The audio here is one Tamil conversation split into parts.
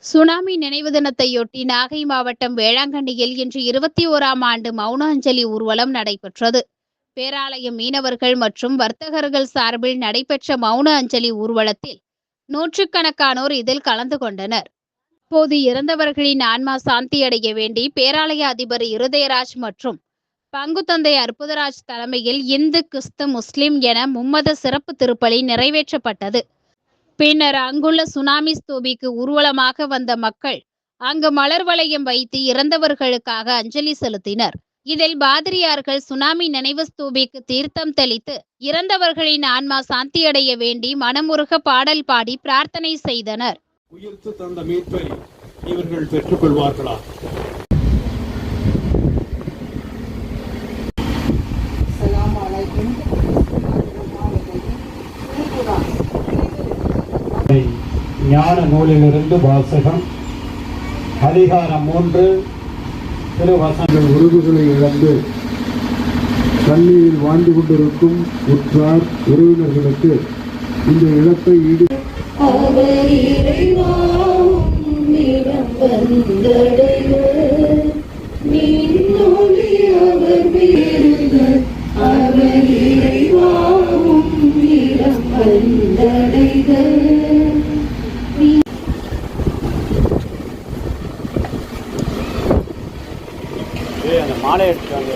சுனாமி நினைவு தினத்தையொட்டி நாகை மாவட்டம் வேளாங்கண்ணியில் இன்று 21ஆம் ஆண்டு மௌன அஞ்சலி ஊர்வலம் நடைபெற்றது. பேராலயம் மீனவர்கள் மற்றும் வர்த்தகர்கள் சார்பில் நடைபெற்ற மௌன அஞ்சலி ஊர்வலத்தில் நூற்றுக்கணக்கானோர் இதில் கலந்து கொண்டனர். அப்போது இறந்தவர்களின் ஆன்மா சாந்தியடைய வேண்டி பேராலய அதிபர் இருதயராஜ் மற்றும் பங்கு தந்தை அற்புதராஜ் தலைமையில் இந்து, கிறிஸ்து, முஸ்லிம் என மும்மத சிறப்பு திருப்பலி நிறைவேற்றப்பட்டது. பின்னர் அங்குள்ள சுனாமி ஸ்தூபிக்கு ஊர்வலமாக வந்த மக்கள் அங்கு மலர் வளையம் வைத்து இறந்தவர்களுக்காக அஞ்சலி செலுத்தினர். இதில் பாதிரியார்கள் சுனாமி நினைவு ஸ்தூபிக்கு தீர்த்தம் தெளித்து இறந்தவர்களின் ஆன்மா சாந்தியடைய வேண்டி மனமுருக பாடல் பாடி பிரார்த்தனை செய்தனர். உயிர்த்து தந்த மீட்பை இவர்கள் பெற்றுக் கொள்வார்களா? ஞான நூலிலிருந்து வாசகம். அதிகாரம் 3. திருவசனங்கள். உறவுகளை இழந்து கண்ணீரில் வாழ்ந்து கொண்டிருக்கும் உற்றார் உறவினர்களுக்கு இந்த இழப்பை ஈடு அந்த மாலை எடுத்துட்டாங்க.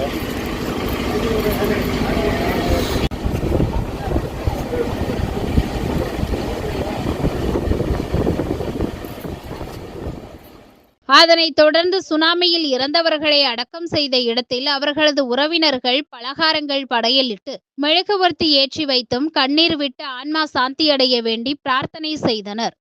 அதனைத் தொடர்ந்து சுனாமியில் இறந்தவர்களை அடக்கம் செய்த இடத்தில் அவர்களது உறவினர்கள் பலகாரங்கள் படையலிட்டு மெழுகுவர்த்தி ஏற்றி வைத்தும் கண்ணீர் விட்டு ஆன்மா சாந்தியடைய வேண்டி பிரார்த்தனை செய்தனர்.